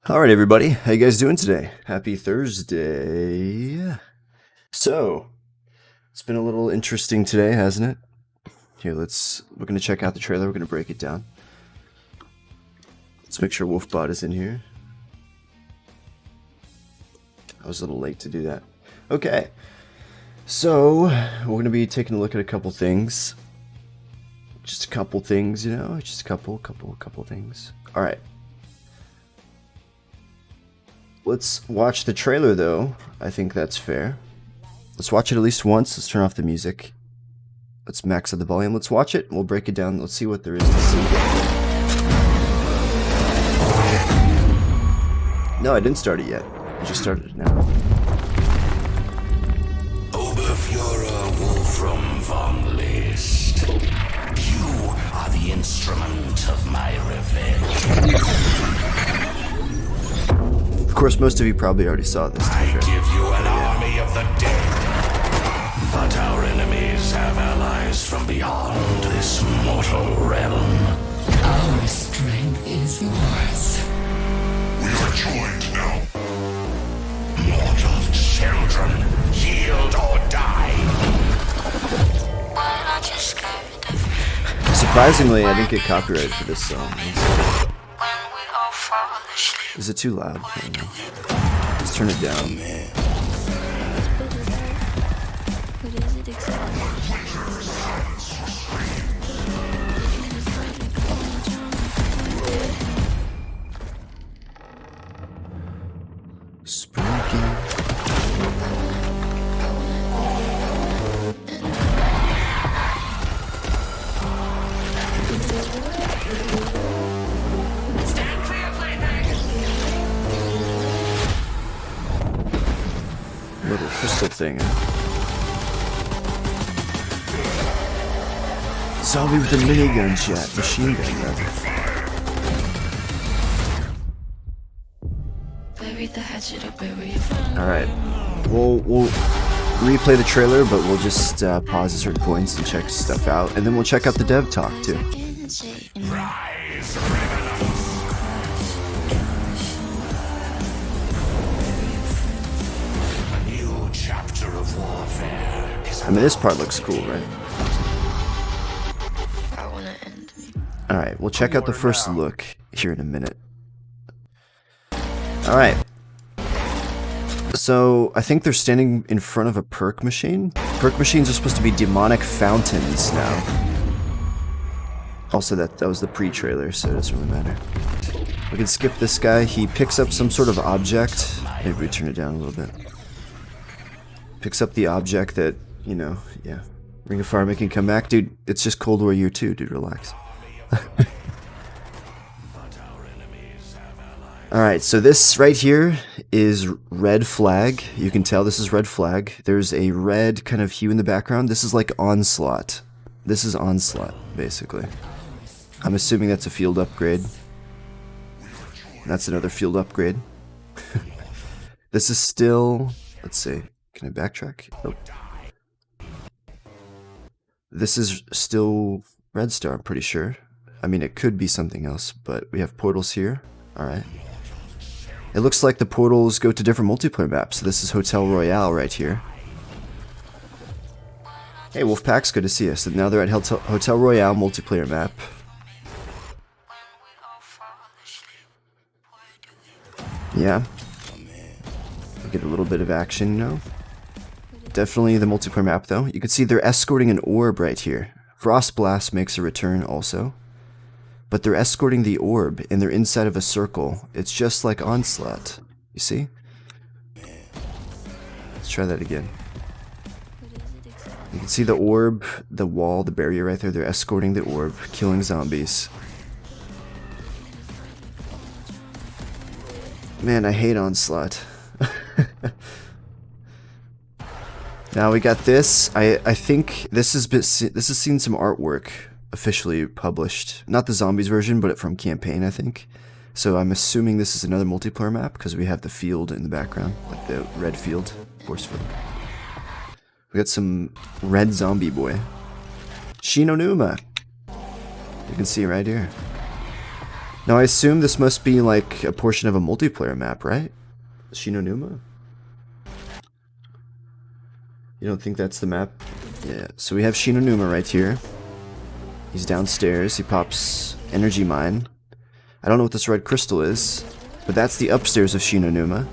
Alright everybody, how you guys doing today? Happy Thursday. So, it's been a little interesting today, hasn't it? Here, we're gonna check out the trailer, we're gonna break it down. Let's make sure Wolfbot is in here. I was a little late to do that. Okay, so we're gonna be taking a look at a couple things. Just a couple things, you know, just a couple things. Alright. Let's watch the trailer though. I think that's fair. Let's watch it at least once. Let's turn off the music. Let's max out the volume. Let's watch it. We'll break it down. Let's see what there is to see. No, I didn't start it yet. I just started it now. Oberfuhrer Wolfram von List. You are the instrument of my revenge. Of course, most of you probably already saw this. I give you an army of the dead. But our enemies have allies from beyond this mortal realm. Our strength is yours. We are joined now. Mortal children, yield or die. Why not just scared of me? Surprisingly, I didn't get copyrighted for this song. When we all fall asleep. Is it too loud? I don't know. Let's turn it down. Spooky. Little crystal thing. Zombie with a minigun shot. Machine gun, rather. Bury the hatchet or bury your friend. Alright. We'll replay the trailer, but we'll just pause at certain points and check stuff out. And then we'll check out the dev talk, too. Rise, revenants. A new chapter of warfare is I mean, this part looks cool, right? I wanna end me. Alright, we'll check out the first look here in a minute. Alright. So, I think they're standing in front of a perk machine. Perk machines are supposed to be demonic fountains now. Also, that was the pre-trailer, so it doesn't really matter. We can skip this guy. He picks up some sort of object. Maybe we turn it down a little bit. Picks up the object that, you know, yeah. Ring of Fire making comeback. Dude, it's just Cold War Year 2, dude, relax. Alright, so this right here is red flag. You can tell this is red flag. There's a red kind of hue in the background. This is like Onslaught. This is Onslaught, basically. I'm assuming that's a field upgrade. That's another field upgrade. This is still... Let's see. Can I backtrack? Nope. This is still Red Star, I'm pretty sure. I mean, it could be something else, but we have portals here. Alright. It looks like the portals go to different multiplayer maps. So this is Hotel Royale right here. Hey, Wolfpack's good to see us. So now they're at Hotel Royale multiplayer map. Yeah. We get a little bit of action, you know. Definitely the multiplayer map, though. You can see they're escorting an orb right here. Frost Blast makes a return also. But they're escorting the orb, and they're inside of a circle. It's just like Onslaught. You see? Let's try that again. You can see the orb, the wall, the barrier right there. They're escorting the orb, killing zombies. Man, I hate Onslaught. Now we got this. I think this has seen some artwork officially published. Not the zombies version, but from campaign, I think. So I'm assuming this is another multiplayer map because we have the field in the background, like the red field, force field. We got some red zombie boy. Shinonuma. You can see right here. Now I assume this must be like a portion of a multiplayer map, right? Shinonuma? You don't think that's the map? Yeah, so we have Shinonuma right here. He's downstairs, he pops energy mine. I don't know what this red crystal is, but that's the upstairs of Shinonuma.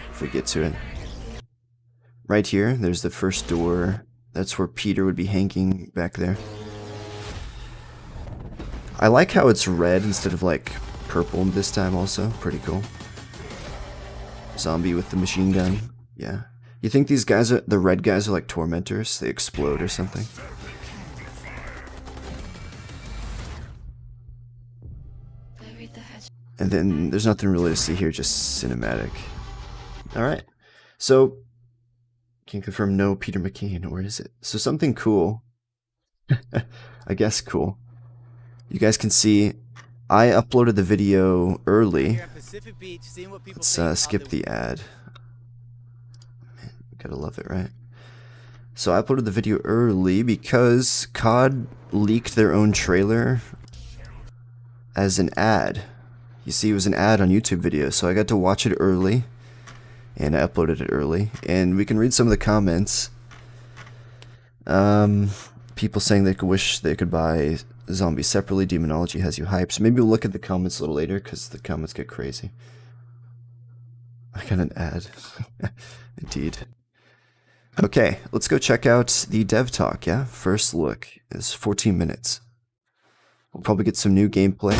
If we get to it. Right here, there's the first door. That's where Peter would be hanging back there. I like how it's red instead of like purple this time also. Pretty cool. Zombie with the machine gun. Yeah. You think these guys are, the red guys are like tormentors? They explode or something? And then there's nothing really to see here, just cinematic. Alright. So, can confirm no Peter McKean. Where is it? So something cool. I guess cool. You guys can see I uploaded the video early. Let's skip the ad. Man, gotta love it, right? So I uploaded the video early because COD leaked their own trailer as an ad. You see, it was an ad on YouTube video, so I got to watch it early, and I uploaded it early. And we can read some of the comments. People saying they could wish they could buy Zombies separately. Demonology has you hyped. So maybe we'll look at the comments a little later, because the comments get crazy. I got an ad. Indeed. Okay, let's go check out the dev talk, yeah? First look is 14 minutes. We'll probably get some new gameplay.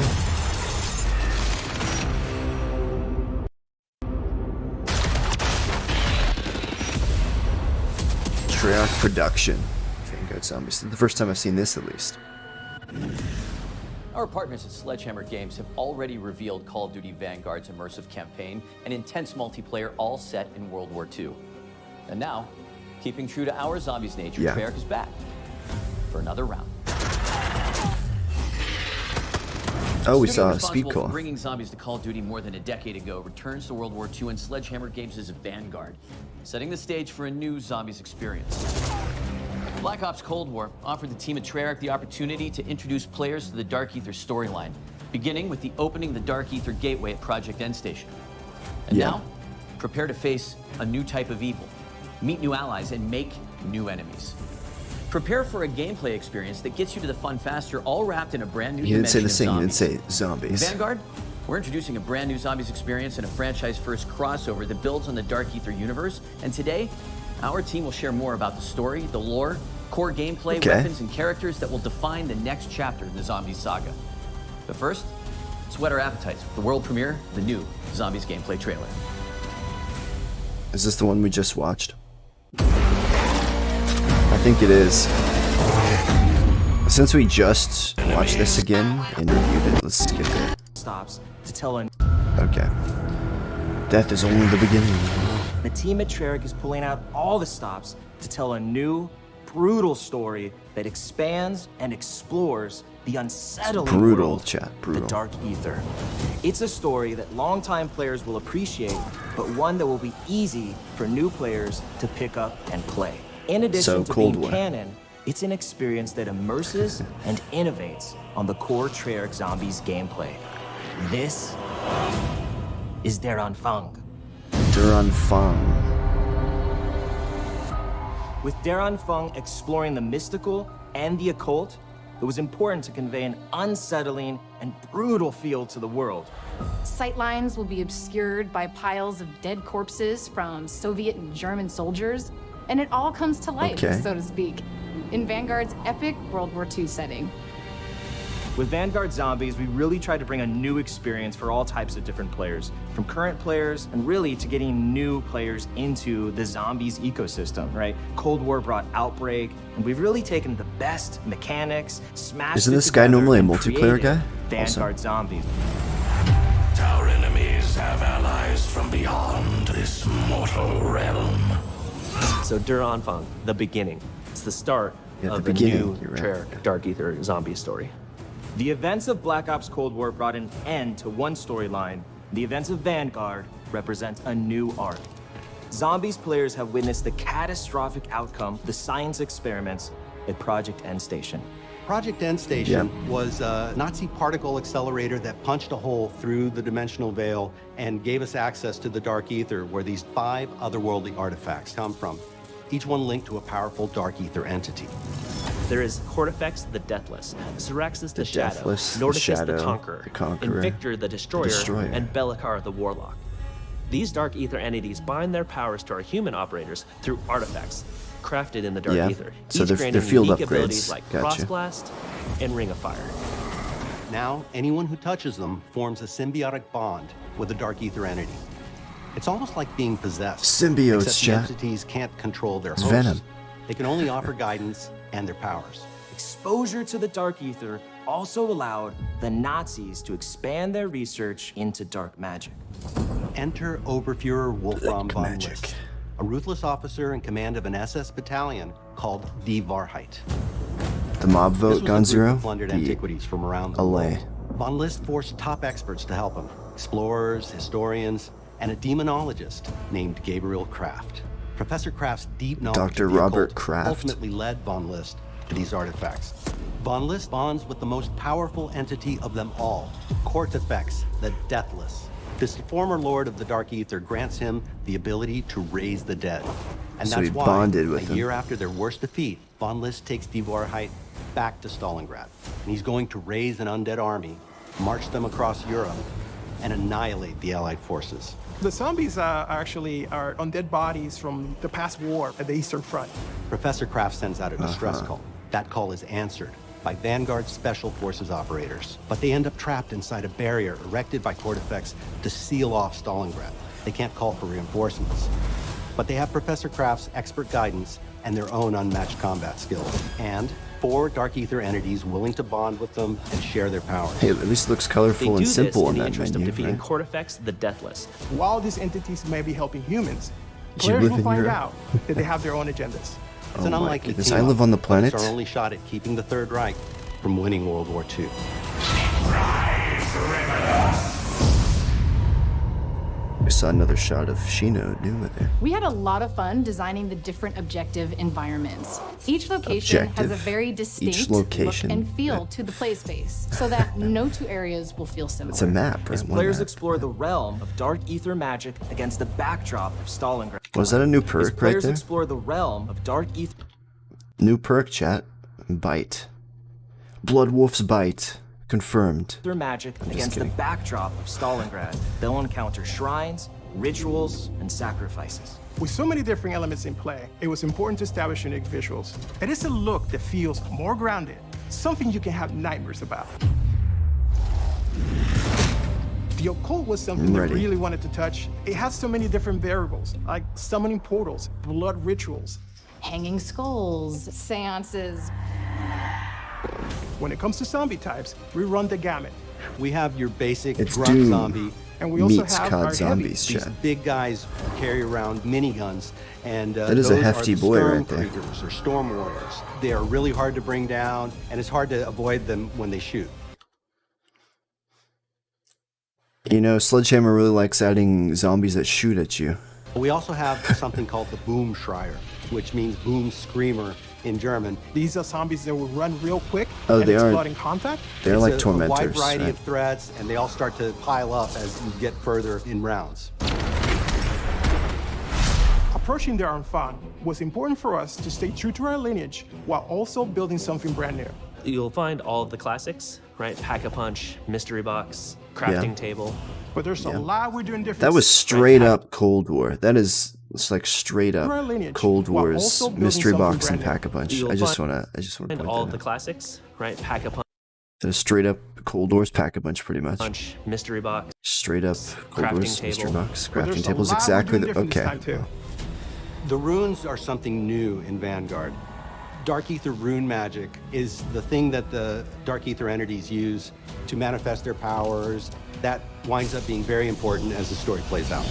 Treyarch production. Vanguard Zombies. This is the first time I've seen this, at least. Our partners at Sledgehammer Games have already revealed Call of Duty Vanguard's immersive campaign and intense multiplayer, all set in World War II. And now, keeping true to our Zombies nature, Treyarch is back for another round. Oh, we saw a speed call. Bringing Zombies to Call of Duty more than a decade ago returns to World War II, and Sledgehammer Games' Vanguard, setting the stage for a new Zombies experience. Black Ops Cold War offered the team at Treyarch the opportunity to introduce players to the Dark Ether storyline, beginning with the opening the Dark Ether gateway at Project Endstation. And now, prepare to face a new type of evil, meet new allies, and make new enemies. Prepare for a gameplay experience that gets you to the fun faster, all wrapped in a brand new dimension of zombies. He didn't say zombies. In Vanguard, we're introducing a brand new Zombies experience and a franchise-first crossover that builds on the Dark Ether universe. And today, our team will share more about the story, the lore, core gameplay, weapons, and characters that will define the next chapter in the Zombies saga. But first, let's whet our appetites with the world premiere of the new Zombies gameplay trailer. Is this the one we just watched? I think it is. Since we just watched this again and reviewed it, let's skip it. Stops to tell an. Okay. Death is only the beginning. The team at Treyarch is pulling out all the stops to tell a new, brutal story that expands and explores the unsettling world, the Dark Ether. It's a story that longtime players will appreciate, but one that will be easy for new players to pick up and play. In addition to being canon, it's an experience that immerses and innovates on the core Treyarch Zombies gameplay. This is Daran Fang. Daran Fang. With Daran Fang exploring the mystical and the occult, it was important to convey an unsettling and brutal feel to the world. Sightlines will be obscured by piles of dead corpses from Soviet and German soldiers, and it all comes to life, so to speak, in Vanguard's epic World War II setting. With Vanguard Zombies, we really tried to bring a new experience for all types of different players, from current players and really to getting new players into the Zombies ecosystem, right? Cold War brought Outbreak, and we've really taken the best mechanics, smashed Isn't this guy normally a multiplayer guy? Vanguard Zombies. Our enemies have allies from beyond this mortal realm. So Daran Fang, the beginning. It's the start of the new Treyarch Dark Ether zombie story. The events of Black Ops Cold War brought an end to one storyline. The events of Vanguard represent a new arc. Zombies players have witnessed the catastrophic outcome of the science experiments at Project End Station. Project End Station was a Nazi particle accelerator that punched a hole through the dimensional veil and gave us access to the dark ether, where these 5 otherworldly artifacts come from, each one linked to a powerful dark ether entity. There is Cortifex the Deathless, Syraxis the Shadow, Deathless, Nordicus the the Conqueror, Invictor the Destroyer, and Belikar the Warlock. These dark ether entities bind their powers to our human operators through artifacts crafted in the dark ether, so each they're granting field unique upgrades. abilities like Gotcha. Frostblast and Ring of Fire. Now, anyone who touches them forms a symbiotic bond with a dark ether entity. It's almost like being possessed. Symbiotes, except the chat. entities can't control their It's hosts. venom. They can only offer guidance and their powers. Exposure to the dark ether also allowed the Nazis to expand their research into dark magic. Enter Oberfuhrer Wolfram Dark von magic. List, a ruthless officer in command of an SS battalion called Die Wahrheit. The mob This vote was gone a group zero. of plundered The antiquities from around the LA. world. Von List forced top experts to help him, explorers, historians, and a demonologist named Gabriel Kraft. Professor Kraft's deep knowledge Dr. of the Robert occult Kraft. ultimately led Von List to these artifacts. Von List bonds with the most powerful entity of them all, Cortifex, the Deathless. This former lord of the Dark Ether grants him the ability to raise the dead. And So that's he why, bonded with a him. year after their worst defeat, Von List takes Die Wahrheit back to Stalingrad. And he's going to raise an undead army, march them across Europe, and annihilate the Allied forces. The zombies are undead bodies from the past war at the Eastern Front. Professor Kraft sends out a distress call. That call is answered by Vanguard Special Forces operators, but they end up trapped inside a barrier erected by Cortifex to seal off Stalingrad. They can't call for reinforcements, but they have Professor Kraft's expert guidance and their own unmatched combat skills, and 4 dark ether entities willing to bond with them and share their powers. Hey, at least it looks They colorful do and this simple in in the that interest menu. of defeating Right? Cortifex the Deathless. While these entities may be helping humans, Did you players live will in find Europe? out that they have their own agendas. It's an Oh my unlikely goodness, team I live on the but planet? It's our only shot at keeping the Third Reich from winning World War II. We saw another shot of Shino Numa there. We had a lot of fun designing the different objective environments. Each location has a very distinct look and feel to the play space, so that no 2 areas will feel similar. It's a map, right? As One players map. explore the realm of dark ether magic against the backdrop of Stalingrad. Was that a new As perk right players there? explore the realm of dark ether. New perk, chat. Bite. Blood Wolf's Bite. Confirmed. Their magic against the kidding. backdrop of Stalingrad. They'll encounter shrines, rituals, and sacrifices. With so many different elements in play, it was important to establish unique visuals. It is a look that feels more grounded, something you can have nightmares about. The occult was something that really wanted to touch. It has so many different variables, like summoning portals, blood rituals, hanging skulls, seances. When it comes to zombie types, we run the gamut. We have your basic It's drug Doom. zombie. And we also Meets have COD our Zombies, These chat. big guys carry around miniguns, and That is a those hefty are the boy storm right there. Kriegers or storm warriors. They are really hard to bring down, and it's hard to avoid them when they shoot. You know, Sledgehammer really likes adding zombies that shoot at you. We also have something called the Boom Schreier, which means boom screamer in German. These are zombies that will run real quick Oh, and they are- explode in contact. They're It's like a tormentors. wide variety right? of threats, and they all start to pile up as you get further in rounds. Approaching their own fun was important for us to stay true to our lineage while also building something brand new. You'll find all of the classics, right? Pack-a-punch, mystery box, crafting table. But there's a lot we're doing different. That was straight up Cold War. That is, it's like straight Our up lineage, Cold while War's also building mystery something box and brand new. Pack-a-Punch. You'll I just find- wanna And point all of that the out. classics, right? Pack-a-punch, That is straight up Cold War's Pack-a-Punch, pretty much. mystery box. Straight up Cold Crafting War's table. mystery box. But there's Crafting a table's lot we're exactly doing the different this okay. time, too. The runes are something new in Vanguard. Dark Ether rune magic is the thing that the Dark Ether entities use to manifest their powers. That winds up being very important as the story plays out.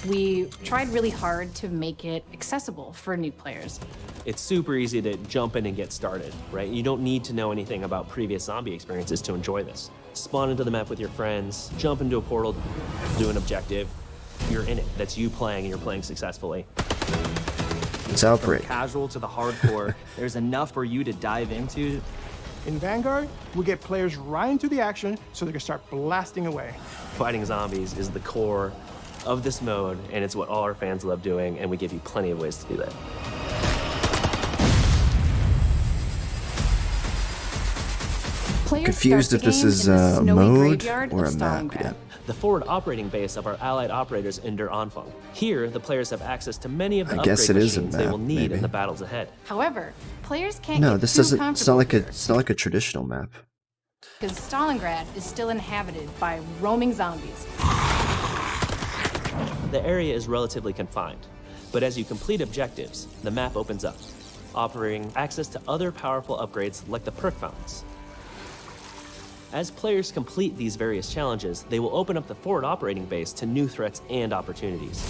We tried really hard to make it accessible for new players. It's super easy to jump in and get started, right? You don't need to know anything about previous zombie experiences to enjoy this. Spawn into the map with your friends, jump into a portal, do an objective. You're in it. That's you playing, and you're playing successfully. It's Outbreak. From casual to the hardcore, there's enough for you to dive into. In Vanguard, we get players right into the action so they can start blasting away. Fighting zombies is the core of this mode, and it's what all our fans love doing, and we give you plenty of ways to do that. Confused if this is a mode or a map. Yeah. The forward operating base of our allied operators in Der Anfang. Here, the players have access to many of the upgrade machines they will need in the battles ahead. However, players can't No, get this too doesn't. It's not like a. comfortable It's not like a traditional map. because Stalingrad is still inhabited by roaming zombies. The area is relatively confined, but as you complete objectives, the map opens up, offering access to other powerful upgrades like the perk fountains. As players complete these various challenges, they will open up the forward operating base to new threats and opportunities.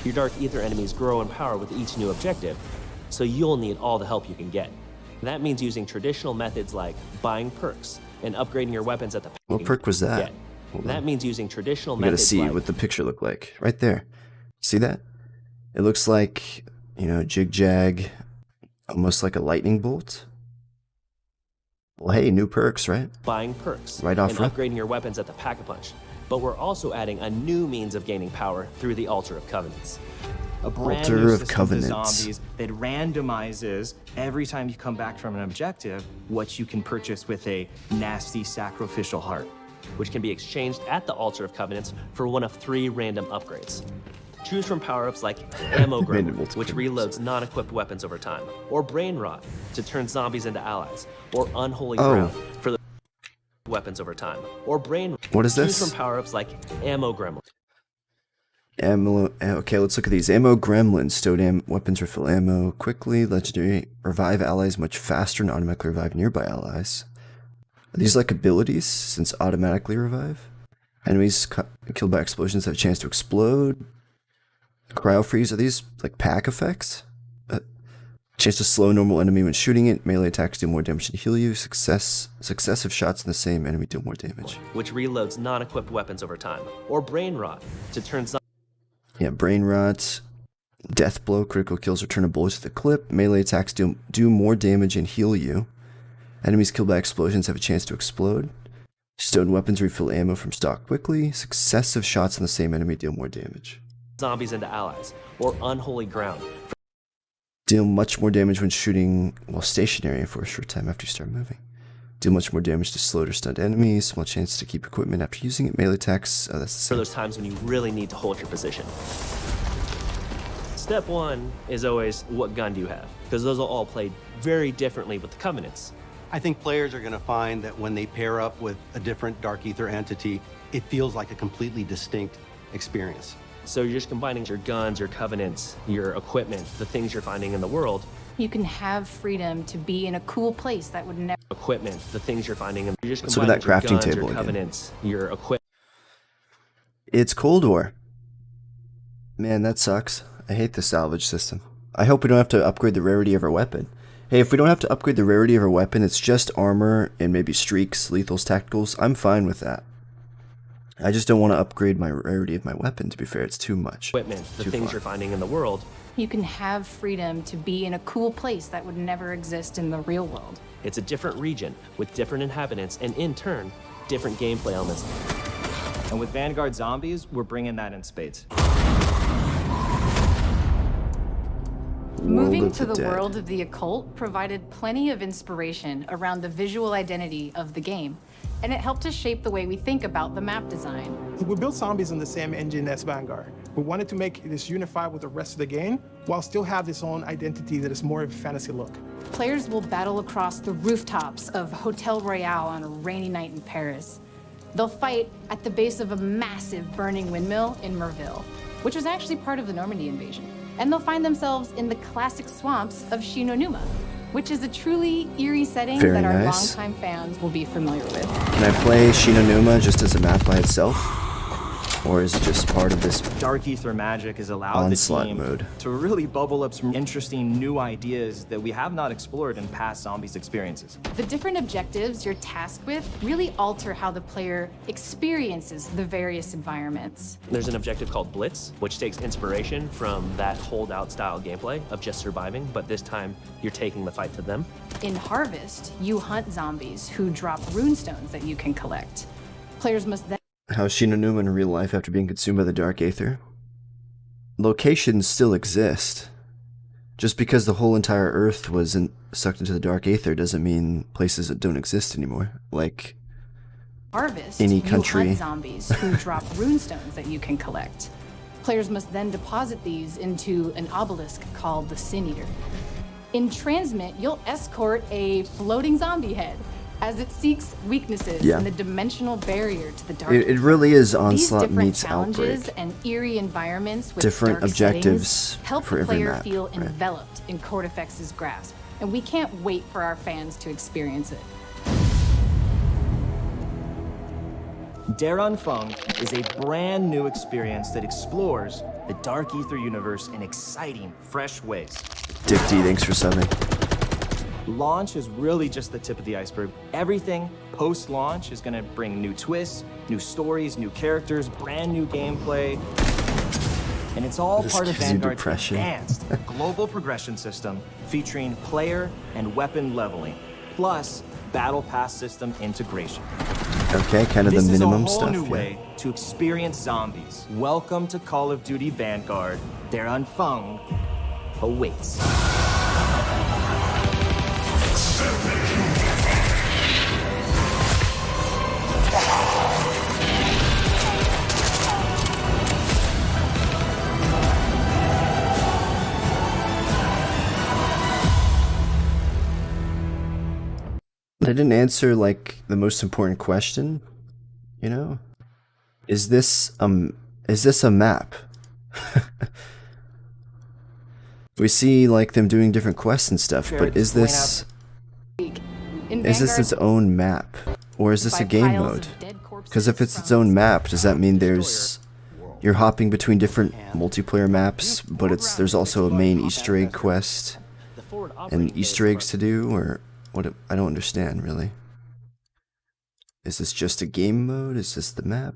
Your Dark Ether enemies grow in power with each new objective, so you'll need all the help you can get. That means using traditional methods like buying perks and upgrading your weapons at the What perk was that? That means using traditional You gotta methods see like what the picture looked like. Right there. See that? It looks like, you know, jig-jag, almost like a lightning bolt. Well, hey, new perks, right? Buying perks right off and rip. upgrading your weapons at the Pack-a-Punch. But we're also adding a new means of gaining power through the Altar of Covenants. A brand Altar new of system Covenants. for zombies that randomizes every time you come back from an objective what you can purchase with a nasty sacrificial heart, which can be exchanged at the Altar of Covenants for one of 3 random upgrades. Choose from power-ups like Ammo Gremlin, which reloads non-equipped weapons over time, or Brain Rot to turn zombies into allies, or Unholy Ground for the weapons over time, or Brain. What is Choose this? from power-ups like Ammo Gremlin. Ammo. Okay, let's look at these. Ammo Gremlin. Stowed weapons refill ammo quickly. Legendary. Revive allies much faster and automatically revive nearby allies. Are these like abilities since automatically revive? Enemies killed by explosions have a chance to explode. Cryo freeze. Are these like pack effects? Chance to slow normal enemy when shooting it. Melee attacks do more damage and heal you. Successive shots in the same enemy do more damage. Which reloads non-equipped weapons over time, or Brain Rot to turn zombies. Yeah, Brain Rot. Death Blow. Critical kills return a bullet to the clip. Melee attacks do more damage and heal you. Enemies killed by explosions have a chance to explode. Stowed weapons refill ammo from stock quickly. Successive shots on the same enemy deal more damage. Zombies into allies, or Unholy Ground. Deal much more damage when shooting while stationary for a short time after you start moving. Deal much more damage to slowed or stunned enemies. Small chance to keep equipment after using it. Melee attacks. Oh, that's the same. For those times when you really need to hold your position. Step 1 is always, what gun do you have? Because those will all play very differently with the Covenants. I think players are going to find that when they pair up with a different Dark Ether entity, it feels like a completely distinct experience. So you're just combining your guns, your Covenants, your equipment, the things you're finding in the world. You can have freedom to be in a cool place that would never. Equipment, the things you're finding in. You're just Let's look at that combining your crafting guns, table your again. Covenants, your equipment. It's Cold War. Man, that sucks. I hate the salvage system. I hope we don't have to upgrade the rarity of our weapon. Hey, if we don't have to upgrade the rarity of our weapon, it's just armor and maybe streaks, lethals, tacticals. I'm fine with that. I just don't want to upgrade my rarity of my weapon, to be fair. It's too much. Equipment, the things you're finding in the world. You can have freedom to be in a cool place that would never exist in the real world. It's a different region with different inhabitants and, in turn, different gameplay elements. And with Vanguard Zombies, we're bringing that in spades. Moving to the world of the occult provided plenty of inspiration around the visual identity of the game, and it helped us shape the way we think about the map design. We built Zombies on the same engine as Vanguard. We wanted to make this unified with the rest of the game, while still have its own identity that is more of a fantasy look. Players will battle across the rooftops of Hotel Royale on a rainy night in Paris. They'll fight at the base of a massive burning windmill in Merville, which was actually part of the Normandy invasion. And they'll find themselves in the classic swamps of Shinonuma, which is a truly eerie setting that our longtime fans will be familiar with. Can I play Shinonuma just as a map by itself? Or is it just part of this Dark Ether magic has allowed the onslaught team mode? to really bubble up some interesting new ideas that we have not explored in past Zombies experiences. The different objectives you're tasked with really alter how the player experiences the various environments. There's an objective called Blitz, which takes inspiration from that holdout style gameplay of just surviving, but this time you're taking the fight to them. In Harvest, you hunt zombies who drop runestones that you can collect. Players must then How Shinonuma in real life after being consumed by the Dark Aether? Locations still exist. Just because the whole entire Earth was sucked into the Dark Aether doesn't mean places that don't exist anymore. Like Harvest, any you country. hunt zombies who drop runestones that you can collect. Players must then deposit these into an obelisk called the Sin Eater. In Transmit, you'll escort a floating zombie head as it seeks weaknesses in the dimensional barrier to the dark. It really is These onslaught different meets challenges outbreak. and eerie environments with Different dark objectives settings help for the every player map, feel right. enveloped in Cortifex's grasp, and we can't wait for our fans to experience it. Darun Fung is a brand new experience that explores the Dark Ether universe in exciting, fresh ways. Dick D, thanks for subbing. Launch is really just the tip of the iceberg. Everything post-launch is gonna bring new twists, new stories, new characters, brand new gameplay. And it's all This part of gives you Vanguard's depression. advanced global progression system featuring player and weapon leveling, plus battle pass system integration. Okay, kind of the This minimum is a whole stuff. new yeah. way to experience zombies. Welcome to Call of Duty Vanguard. Darun Fung awaits. They didn't answer like the most important question, you know? Is this a map? We see like them doing different quests and stuff, but is this its own map? Or is this a game mode? Because if it's its own map, does that mean you're hopping between different multiplayer maps, but there's also a main Easter egg quest and Easter eggs to do, or what? I don't understand really. Is this just a game mode? Is this the map?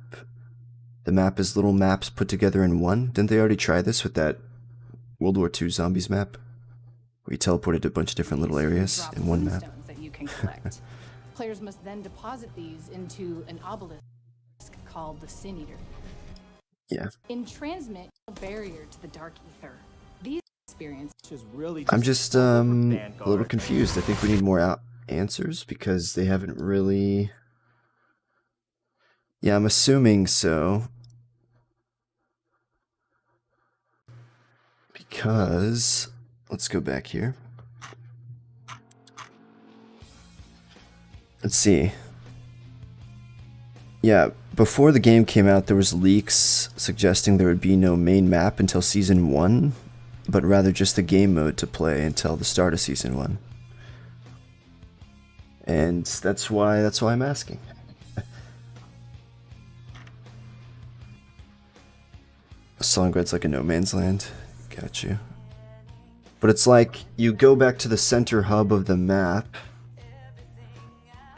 The map is little maps put together in one? Didn't they already try this with that World War II Zombies map? Where you teleported to a bunch of different little areas in one map. That you can collect. Players must then deposit these into an obelisk called the Sin Eater. Yeah. In Transmit, a barrier to the Dark Ether. These experiences really I'm just a little confused. I think we need more answers because they haven't really... Yeah, I'm assuming so. Because... Let's go back here. Let's see. Yeah, before the game came out, there was leaks suggesting there would be no main map until Season 1, but rather just the game mode to play until the start of Season 1. And that's why I'm asking. Songred's like a no man's land. Got you. But it's like you go back to the center hub of the map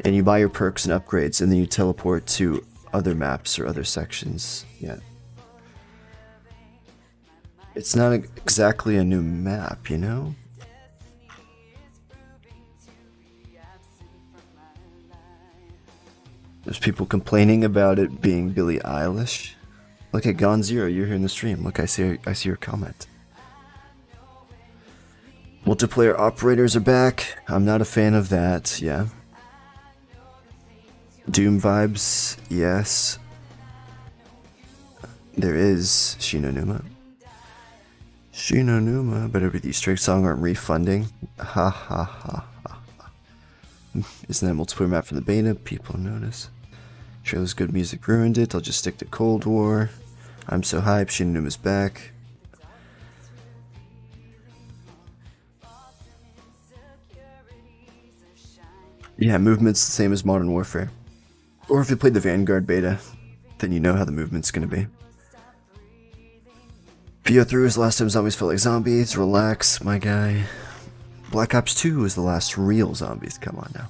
and you buy your perks and upgrades and then you teleport to other maps or other sections. Yeah. It's not exactly a new map, you know? There's people complaining about it being Billie Eilish. Look at Gone Zero, you're here in the stream. Look, I see your comment. Multiplayer operators are back. I'm not a fan of that, yeah. Doom vibes, yes. There is Shinonuma. Shinonuma, but every Easter egg song aren't refunding. Ha ha ha ha. Isn't that multiplayer map from the beta? People notice. Trailer's good music ruined it. I'll just stick to Cold War. I'm so hyped. Shinonuma's back. Yeah, movement's the same as Modern Warfare. Or if you played the Vanguard beta, then you know how the movement's gonna be. PO3 was the last time zombies felt like zombies. Relax, my guy. Black Ops 2 was the last real zombies. Come on now.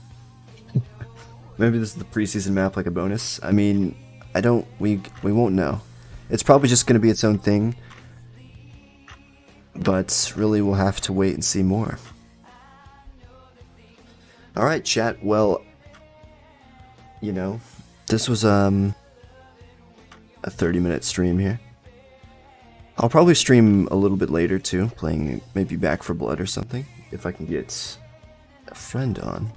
Maybe this is the preseason map like a bonus. I mean, we won't know. It's probably just gonna be its own thing. But really we'll have to wait and see more. Alright, chat. Well, you know, this was a 30-minute stream here. I'll probably stream a little bit later too, playing maybe Back 4 Blood or something, if I can get a friend on.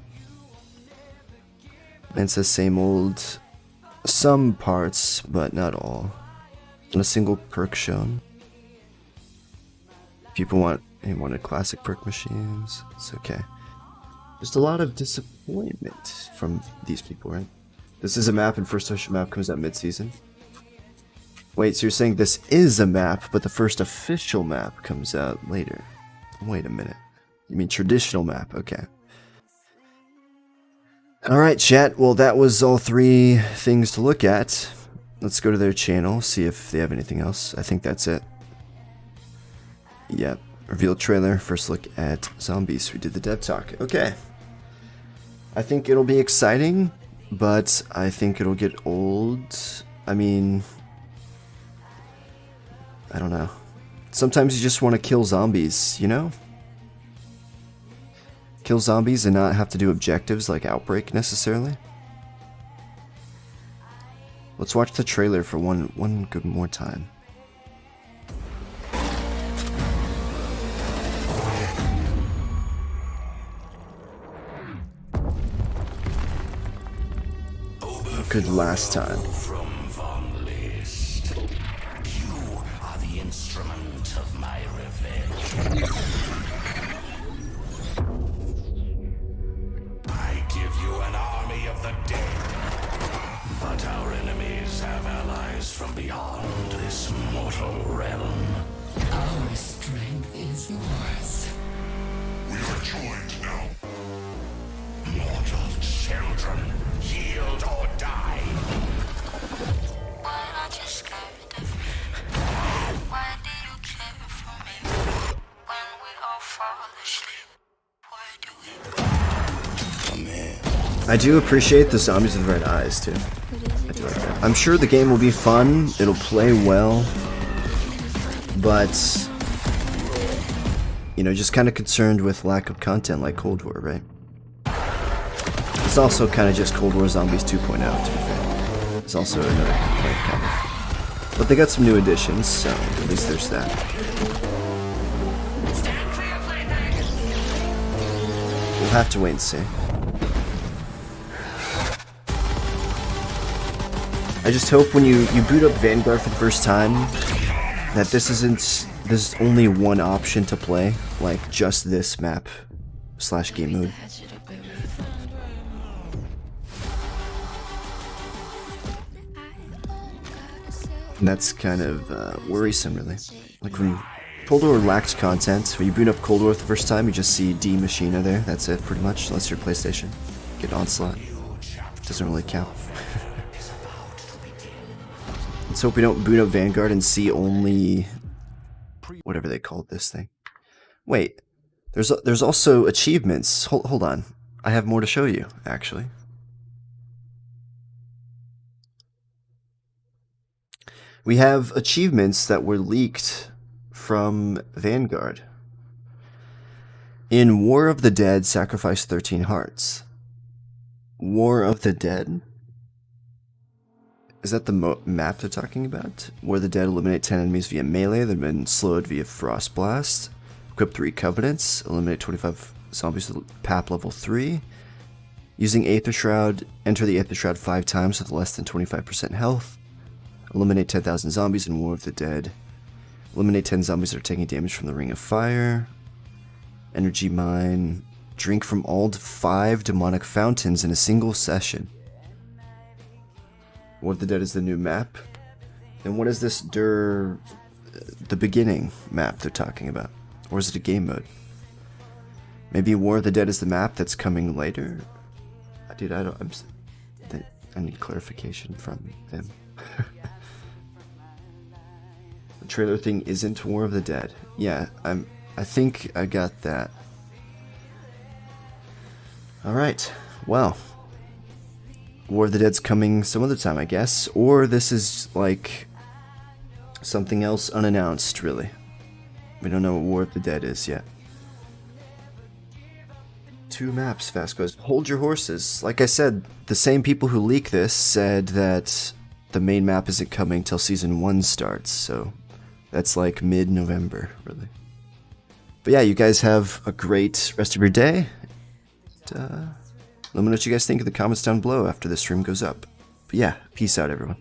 And it says same old, some parts, but not all. And a single perk shown. People wanted classic perk machines. It's okay. Just a lot of disappointment from these people, right? This is a map, and first official map comes out mid-season. Wait, so you're saying this is a map, but the first official map comes out later? Wait a minute. You mean traditional map? Okay. Alright, chat. Well, that was all 3 things to look at. Let's go to their channel, see if they have anything else. I think that's it. Yep. Reveal trailer. First look at zombies. We did the dev talk. Okay. I think it'll be exciting, but I think it'll get old. I mean, I don't know. Sometimes you just want to kill zombies, you know? Kill zombies and not have to do objectives like Outbreak necessarily. Let's watch the trailer for one good more time. Good last time. Of my revenge. I give you an army of the dead, but our enemies have allies from beyond this mortal realm. Our strength is yours. We are joined now. Mortal children, yield or die. Why aren't you scared of me? Why do you care for me? When we all fall asleep, why do we? Oh man. I do appreciate the zombies with red eyes too. I do like that. I'm sure the game will be fun, it'll play well, but you know, just kind of concerned with lack of content like Cold War, right? It's also kind of just Cold War Zombies 2.0 to be fair. It's also another complaint kind of. But they got some new additions, so at least there's that. We'll have to wait and see. I just hope when you boot up Vanguard for the first time that there's only one option to play, like just this map / game mode. And that's kind of worrisome, really. Like when Cold War lacked content, when you boot up Cold War for the first time, you just see D Machina there. That's it, pretty much. Unless you're PlayStation. Get Onslaught. Doesn't really count. Let's hope we don't boot up Vanguard and see only whatever they called this thing. Wait, there's also achievements. Hold on, I have more to show you actually. We have achievements that were leaked from Vanguard. In War of the Dead, sacrifice 13 hearts. War of the Dead? Is that the map they're talking about? War of the Dead, eliminate 10 enemies via melee that have been slowed via Frost Blast. Equip 3 Covenants. Eliminate 25 zombies with PAP level 3. Using Aether Shroud, enter the Aether Shroud 5 times with less than 25% health. Eliminate 10,000 zombies in War of the Dead. Eliminate 10 zombies that are taking damage from the Ring of Fire. Energy Mine. Drink from all 5 demonic fountains in a single session. War of the Dead is the new map. And what is this the beginning map they're talking about? Or is it a game mode? Maybe War of the Dead is the map that's coming later? Dude, I need clarification from them. The trailer thing isn't War of the Dead. Yeah, I think I got that. Alright, well. War of the Dead's coming some other time, I guess. Or this is like something else unannounced, really. We don't know what War of the Dead is yet. 2 maps, Vasquez. Hold your horses. Like I said, the same people who leak this said that the main map isn't coming till Season 1 starts, so that's like mid-November, really. But yeah, you guys have a great rest of your day. Let me know what you guys think in the comments down below after this stream goes up. But yeah, peace out, everyone.